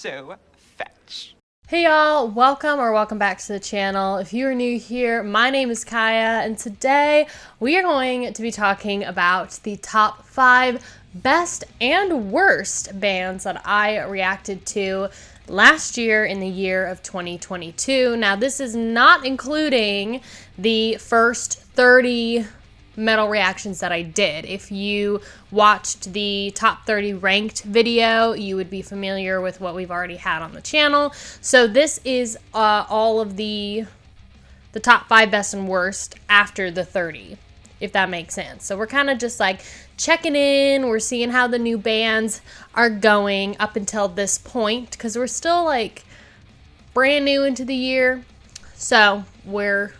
so fetch. Hey y'all, welcome back to the channel. If you are new here, my name is Kaiya, and today we are going to be talking about the top 5 best and worst bands that I reacted to last year in the year of 2022. Now, this is not including the first 30 metal reactions that I did. If you watched the top 30 ranked video, you would be familiar with what we've already had on the channel. So this is all of the top 5 best and worst after the 30, if that makes sense. So we're kind of just like checking in. We're seeing how the new bands are going up until this point, because we're still like brand new into the year. So we're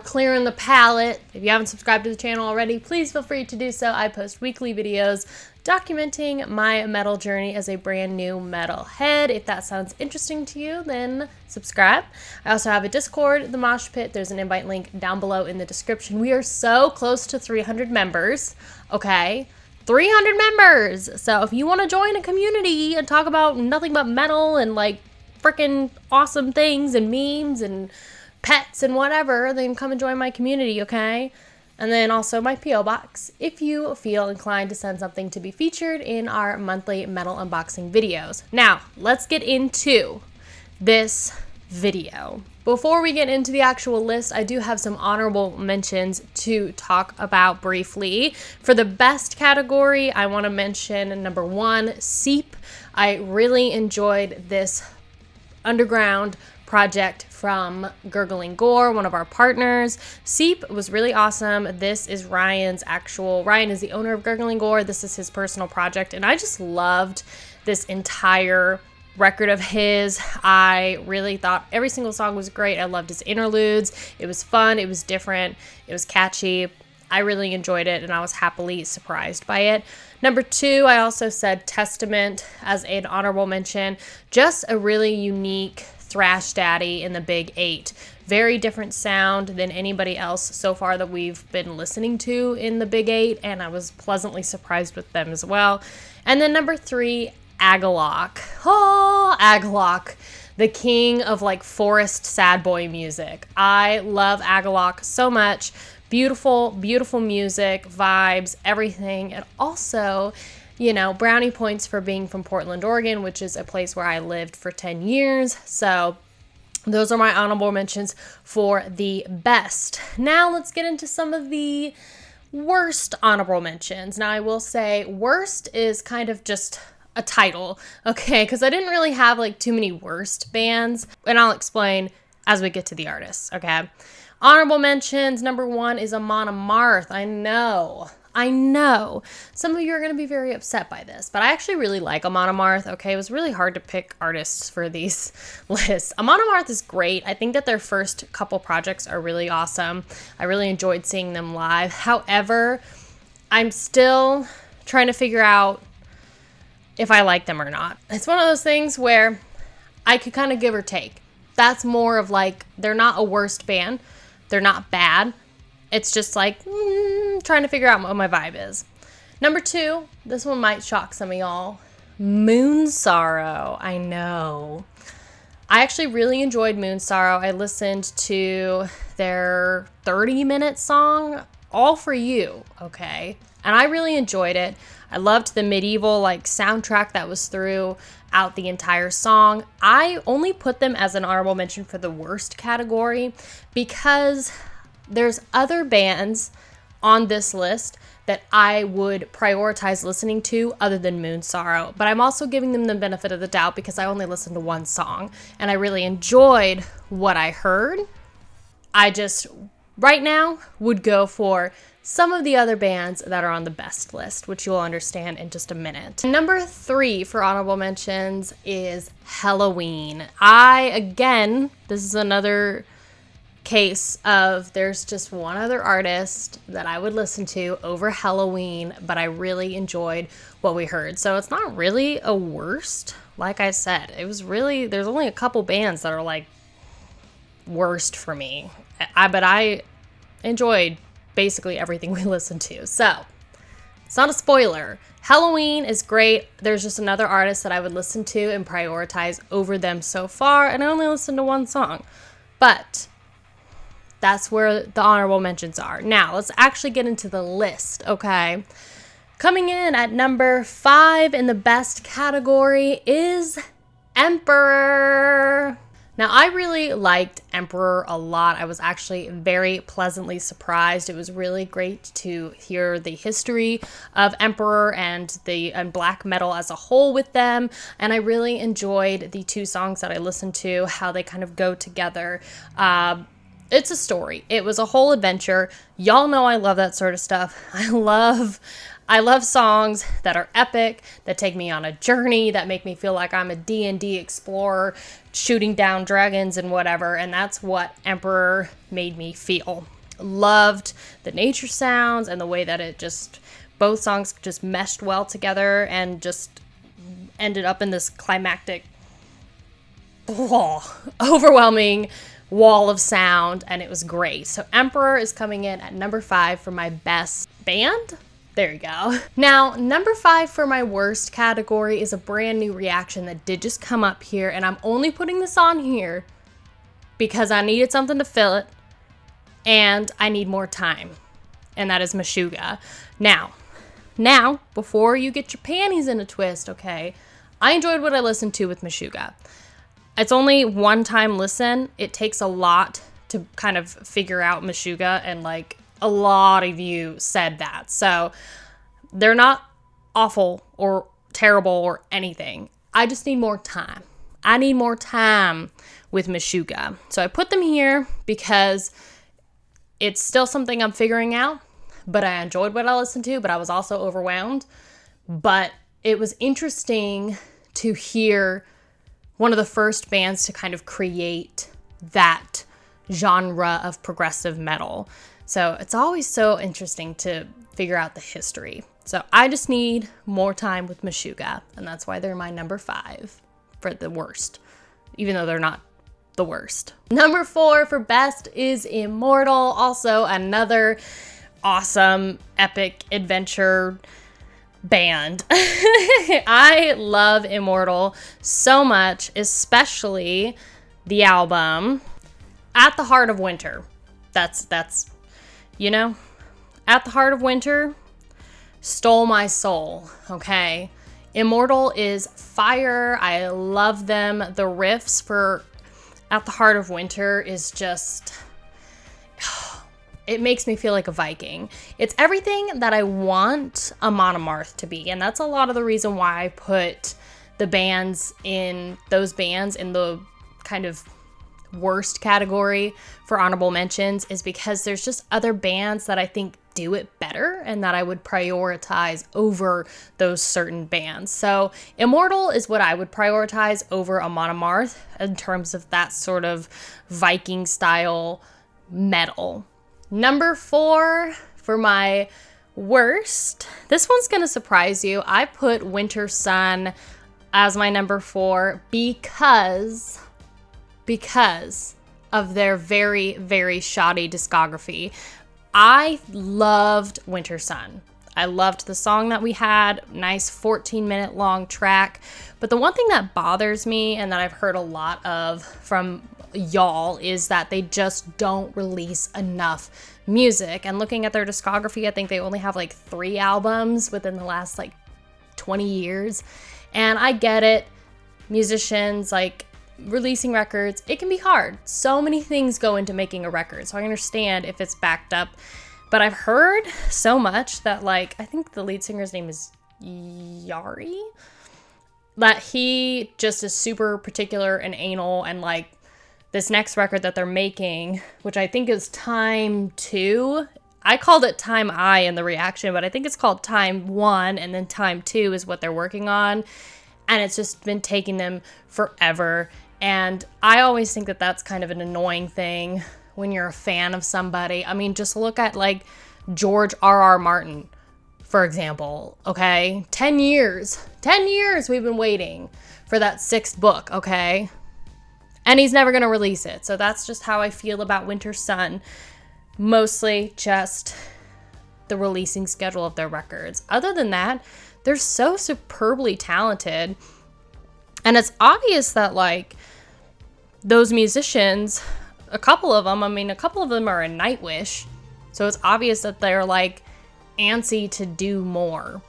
clearing the palette. If you haven't subscribed to the channel already, please feel free to do so. I post weekly videos documenting my metal journey as a brand new metalhead. If that sounds interesting to you, then subscribe. I also have a Discord, the Moshpit. There's an invite link down below in the description. We are so close to 300 members, okay? 300 members! So if you want to join a community and talk about nothing but metal and like freaking awesome things and memes and pets and whatever, then come and join my community, okay? And then also my P.O. Box if you feel inclined to send something to be featured in our monthly metal unboxing videos. Now, let's get into this video. Before we get into the actual list, I do have some honorable mentions to talk about briefly. For the best category, I want to mention number 1, Seep. I really enjoyed this underground project from Gurgling Gore, one of our partners. Seep was really awesome. This is Ryan is the owner of Gurgling Gore. This is his personal project, and I just loved this entire record of his. I really thought every single song was great. I loved his interludes. It was fun. It was different. It was catchy. I really enjoyed it, and I was happily surprised by it. Number 2, I also said Testament as an honorable mention. Just a really unique thrash daddy in the Big 8. Very different sound than anybody else so far that we've been listening to in the Big 8, and I was pleasantly surprised with them as well. And then number 3, Agalloch. Oh, Agalloch, the king of like forest sad boy music. I love Agalloch so much. Beautiful, beautiful music, vibes, everything. And also, you know, brownie points for being from Portland, Oregon, which is a place where I lived for 10 years. So those are my honorable mentions for the best. Now let's get into some of the worst honorable mentions. Now I will say worst is kind of just a title, okay? Because I didn't really have like too many worst bands, and I'll explain as we get to the artists, okay? Honorable mentions, number 1 is Amon Amarth. I know. Some of you are going to be very upset by this, but I actually really like Amon Amarth, okay? It was really hard to pick artists for these lists. Amon Amarth is great. I think that their first couple projects are really awesome. I really enjoyed seeing them live. However, I'm still trying to figure out if I like them or not. It's one of those things where I could kind of give or take. That's more of like, they're not a worst band. They're not bad. It's just like trying to figure out what my vibe is. Number 2, this one might shock some of y'all. Moon Sorrow. I know. I actually really enjoyed Moon Sorrow. I listened to their 30-minute song, All For You, okay? And I really enjoyed it. I loved the medieval like soundtrack that was throughout the entire song. I only put them as an honorable mention for the worst category because there's other bands on this list that I would prioritize listening to other than Moon Sorrow. But I'm also giving them the benefit of the doubt because I only listened to one song and I really enjoyed what I heard. I just, right now, would go for some of the other bands that are on the best list, which you'll understand in just a minute. Number 3 for honorable mentions is Helloween. This is another case of there's just one other artist that I would listen to over Helloween, but I really enjoyed what we heard. So it's not really a worst. Like I said, there's only a couple bands that are like worst for me. But I enjoyed basically everything we listened to. So It's not a spoiler. Halloween is great. There's just another artist that I would listen to and prioritize over them so far, and I only listened to one song. But that's where the honorable mentions are. Now, let's actually get into the list, okay? Coming in at number 5 in the best category is Emperor. Now, I really liked Emperor a lot. I was actually very pleasantly surprised. It was really great to hear the history of Emperor and black metal as a whole with them. And I really enjoyed the 2 songs that I listened to, how they kind of go together. It's a story. It was a whole adventure. Y'all know I love that sort of stuff. I love songs that are epic, that take me on a journey, that make me feel like I'm a D&D explorer shooting down dragons and whatever, and that's what Emperor made me feel. Loved the nature sounds and the way that both songs just meshed well together and just ended up in this climactic, overwhelming wall of sound, and it was great. So Emperor is coming in at number 5 for my best band. There you go. Now, number 5 for my worst category is a brand new reaction that did just come up here, and I'm only putting this on here because I needed something to fill it, and I need more time, and that is Meshuggah. Now, before you get your panties in a twist, okay, I enjoyed what I listened to with Meshuggah. It's only one time listen. It takes a lot to kind of figure out Meshuggah, and like a lot of you said that. So they're not awful or terrible or anything. I just need more time. I need more time with Meshuggah. So I put them here because it's still something I'm figuring out, but I enjoyed what I listened to, but I was also overwhelmed. But it was interesting to hear one of the first bands to kind of create that genre of progressive metal. So it's always so interesting to figure out the history. So I just need more time with Meshuggah, and that's why they're my number 5 for the worst, even though they're not the worst. Number 4 for best is Immortal, also another awesome epic adventure band. I love Immortal so much, especially the album At the Heart of Winter. That's At the Heart of Winter stole my soul, okay? Immortal is fire. I love them. The riffs for At the Heart of Winter is just, it makes me feel like a Viking. It's everything that I want a Monomarth to be, and that's a lot of the reason why I put those bands in the kind of worst category for honorable mentions, is because there's just other bands that I think do it better and that I would prioritize over those certain bands. So Immortal is what I would prioritize over a Monomarth in terms of that sort of Viking style metal. Number 4 for my worst, this one's gonna surprise you. I put Winter Sun as my number 4 because of their very, very shoddy discography. I loved Winter Sun. I loved the song that we had, nice 14-minute long track. But the one thing that bothers me and that I've heard a lot of from y'all is that they just don't release enough music. And looking at their discography, I think they only have like 3 albums within the last like 20 years. And I get it. Musicians, like, releasing records, it can be hard. So many things go into making a record, so I understand if it's backed up. But I've heard so much that, like, I think the lead singer's name is Yari, that he just is super particular and anal, and like this next record that they're making, which I think is Time 2. I called it Time I in the reaction, but I think it's called Time 1, and then Time 2 is what they're working on. And it's just been taking them forever. And I always think that that's kind of an annoying thing when you're a fan of somebody. I mean, just look at like George R.R. Martin, for example, okay? 10 years we've been waiting for that 6th book, okay? And he's never going to release it. So that's just how I feel about Winter Sun. Mostly just the releasing schedule of their records. Other than that, they're so superbly talented. And it's obvious that, like, those musicians, a couple of them are in Nightwish. So it's obvious that they're, like, antsy to do more.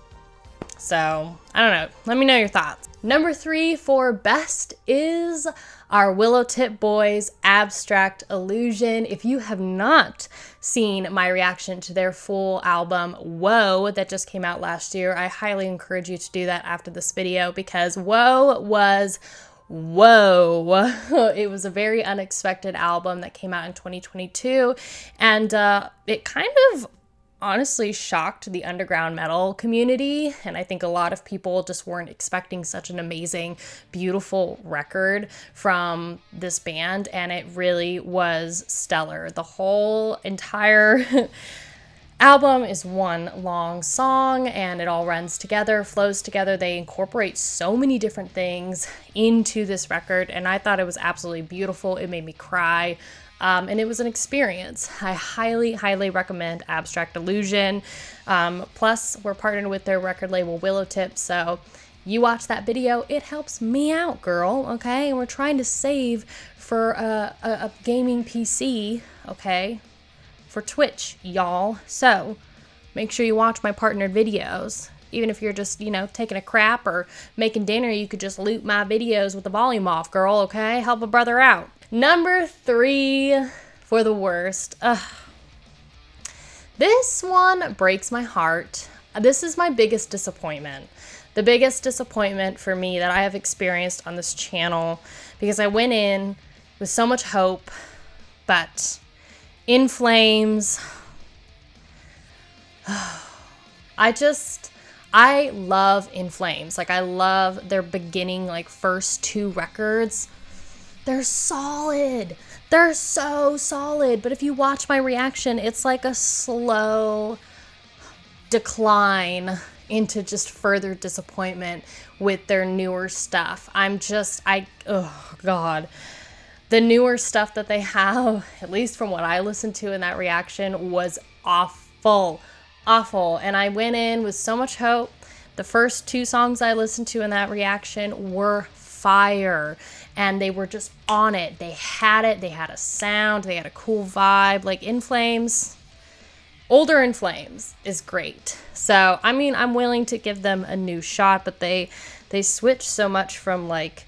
So, I don't know. Let me know your thoughts. Number 3 for best is our Willow Tip Boys' Abstract Illusion. If you have not seen my reaction to their full album, Whoa, that just came out last year, I highly encourage you to do that after this video, because Whoa was whoa. It was a very unexpected album that came out in 2022, and it kind of honestly shocked the underground metal community, and I think a lot of people just weren't expecting such an amazing, beautiful record from this band, and it really was stellar. The whole entire album is one long song, and it all runs together, flows together. They incorporate so many different things into this record, and I thought it was absolutely beautiful. It made me cry. And it was an experience. I highly, highly recommend Abstract Illusion. Plus, we're partnered with their record label, Willow Tip, so you watch that video, it helps me out, girl, okay? And we're trying to save for a gaming PC, okay? For Twitch, y'all. So, make sure you watch my partnered videos. Even if you're just, taking a crap or making dinner, you could just loot my videos with the volume off, girl, okay? Help a brother out. Number 3 for the worst. This one breaks my heart. This is my biggest disappointment. The biggest disappointment for me that I have experienced on this channel, because I went in with so much hope, but In Flames, I love In Flames. Like, I love their beginning, like, first 2 records. They're solid. They're so solid. But if you watch my reaction, it's like a slow decline into just further disappointment with their newer stuff. Oh God. The newer stuff that they have, at least from what I listened to in that reaction, was awful. Awful. And I went in with so much hope. The first 2 songs I listened to in that reaction were fire, and they were just on it. They had it. They had a sound. They had a cool vibe. Like, In Flames, older In Flames is great. So, I mean, I'm willing to give them a new shot, but they switched so much from, like,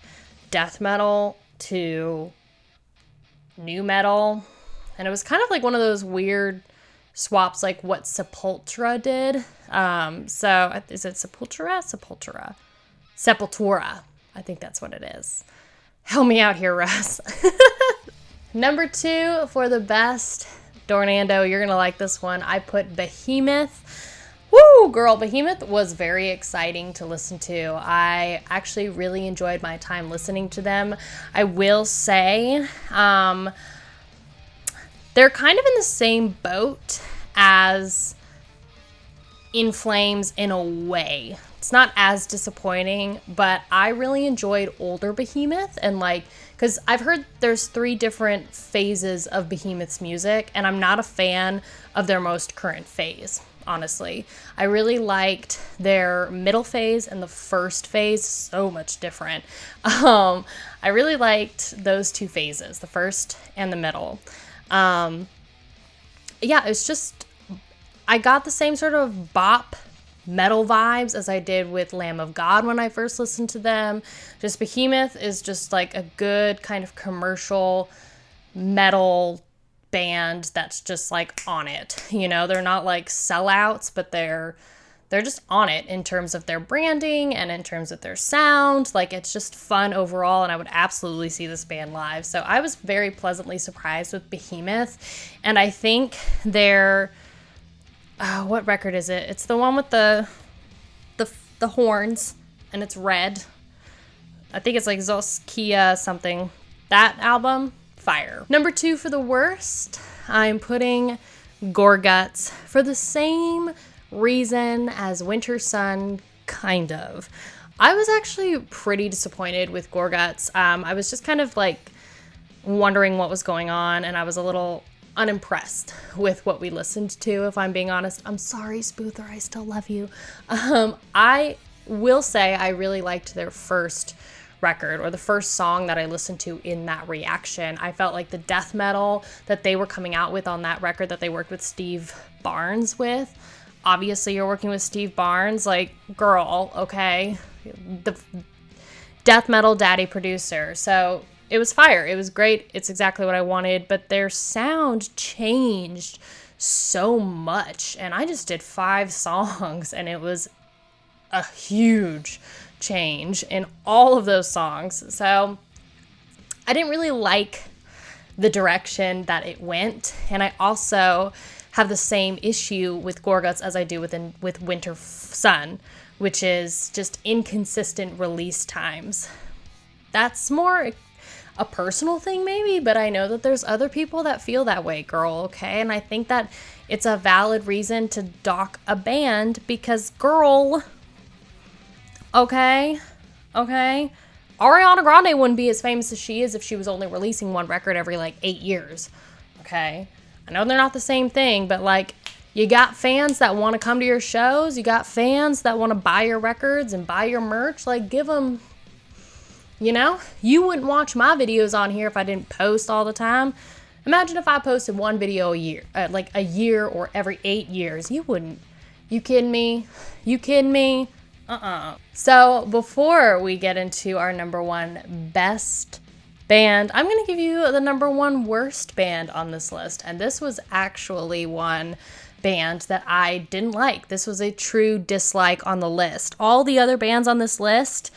death metal to new metal, and it was kind of like one of those weird swaps, like what Sepultura did. So is it Sepultura? I think that's what it is. Help me out here, Russ. Number 2 for the best, Dornando, you're gonna like this one. I put Behemoth. Woo, girl, Behemoth was very exciting to listen to. I actually really enjoyed my time listening to them. I will say, they're kind of in the same boat as In Flames in a way. It's not as disappointing, but I really enjoyed older Behemoth, and because I've heard there's 3 different phases of Behemoth's music, and I'm not a fan of their most current phase, honestly. I really liked their middle phase and the first phase, so much different. I really liked those 2 phases, the first and the middle. Yeah, it's just, I got the same sort of bop metal vibes as I did with Lamb of God when I first listened to them. Just Behemoth is just like a good kind of commercial metal band that's just like on it. They're not like sellouts, but they're just on it in terms of their branding and in terms of their sound. Like, it's just fun overall, and I would absolutely see this band live. So I was very pleasantly surprised with Behemoth, and I think their what record is it? It's the one with the horns, and it's red. I think it's like Zoskia something. That album, fire. Number 2 for the worst, I'm putting Gorguts for the same reason as Winter Sun, kind of. I was actually pretty disappointed with Gorguts. I was just kind of like wondering what was going on, and I was a little unimpressed with what we listened to, if I'm being honest. I'm sorry, Spoother, I still love you. I will say I really liked their first record, or the first song that I listened to in that reaction. I felt like the death metal that they were coming out with on that record that they worked with Steve Barnes with. Obviously, you're working with Steve Barnes, like, girl, okay? The death metal daddy producer. So it was fire. It was great. It's exactly what I wanted, but their sound changed so much. And I just did 5 songs, and it was a huge change in all of those songs. So I didn't really like the direction that it went. And I also have the same issue with Gorguts as I do with Winter Sun, which is just inconsistent release times. That's more a personal thing maybe, but I know that there's other people that feel that way, girl, okay? And I think that it's a valid reason to dock a band because, girl, okay? Ariana Grande wouldn't be as famous as she is if she was only releasing one record every, 8 years, okay? I know they're not the same thing, but, you got fans that want to come to your shows. You got fans that want to buy your records and buy your merch. Give them, you wouldn't watch my videos on here if I didn't post all the time. Imagine if I posted one video a year, a year or every 8 years. You wouldn't. You kidding me? So before we get into our number 1 best band, I'm going to give you the number 1 worst band on this list. And this was actually one band that I didn't like. This was a true dislike on the list. All the other bands on this list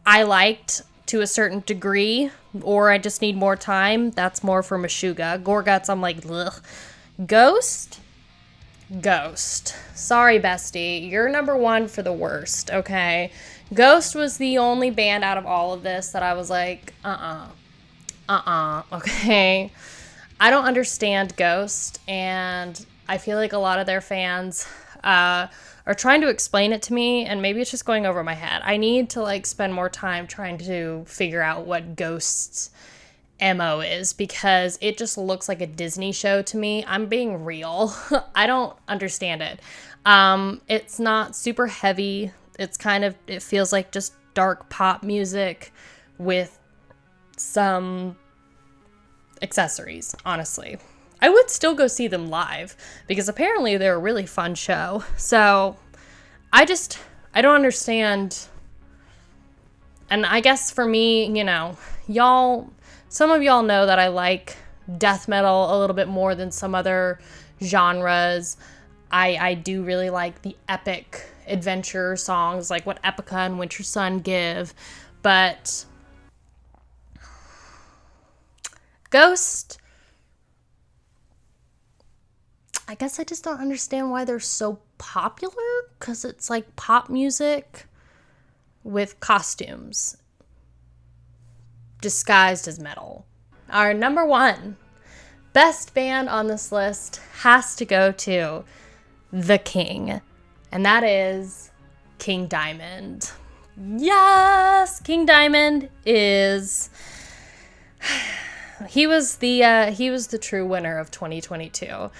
I liked to a certain degree, or I just need more time. That's more for Meshuggah. Gorguts, I'm like, ugh. Ghost. Sorry, bestie. You're number 1 for the worst, okay? Ghost was the only band out of all of this that I was like, okay? I don't understand Ghost, and I feel like a lot of their fans are trying to explain it to me, and maybe it's just going over my head. I need to, spend more time trying to figure out what Ghost's MO is, because it just looks like a Disney show to me. I'm being real. I don't understand it. It's not super heavy. It feels like just dark pop music with some accessories, honestly. I would still go see them live because apparently they're a really fun show. So I don't understand. And I guess for me, some of y'all know that I like death metal a little bit more than some other genres. I do really like the epic adventure songs, like what Epica and Winter Sun give. But Ghost, I guess I just don't understand why they're so popular, because it's like pop music with costumes disguised as metal. Our number 1 best band on this list has to go to the King, and that is King Diamond. Yes, King Diamond is he was the true winner of 2022.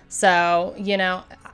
So,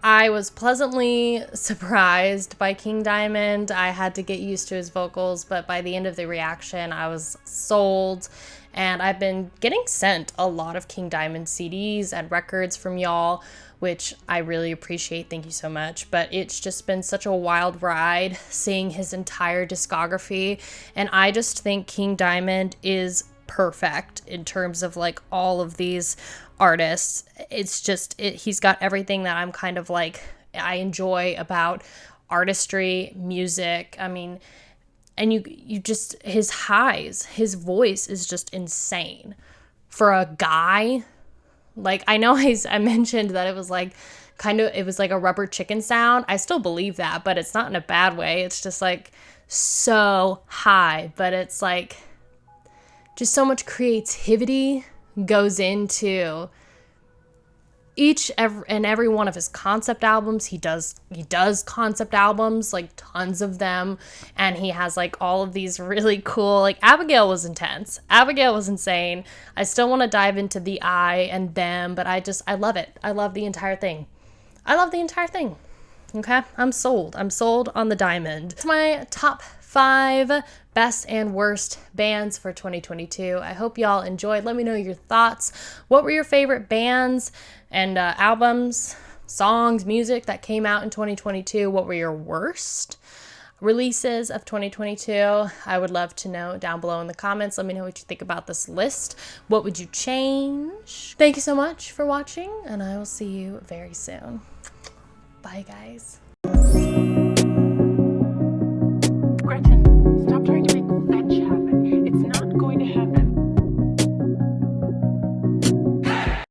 I was pleasantly surprised by King Diamond. I had to get used to his vocals, but by the end of the reaction, I was sold. And I've been getting sent a lot of King Diamond CDs and records from y'all, which I really appreciate. Thank you so much. But it's just been such a wild ride seeing his entire discography. And I just think King Diamond is perfect in terms of all of these artists. It's just he's got everything that I'm kind of I enjoy about artistry, music. I mean, and you just, his highs, his voice is just insane for a guy. I know I mentioned that it was it was like a rubber chicken sound. I still believe that, but it's not in a bad way. It's just so high, but it's just so much creativity goes into and every one of his concept albums, he does concept albums, like tons of them, and he has like all of these really cool, like Abigail was intense. Abigail was insane. I still want to dive into the I and them, but I love it. I love the entire thing. Okay, I'm sold on the diamond. It's my top 5 best and worst bands for 2022. I hope y'all enjoyed. Let me know your thoughts. What were your favorite bands and albums, songs, music that came out in 2022? What were your worst releases of 2022? I would love to know down below in the comments. Let me know what you think about this list. What would you change? Thank you so much for watching, and I will see you very soon. Bye, guys.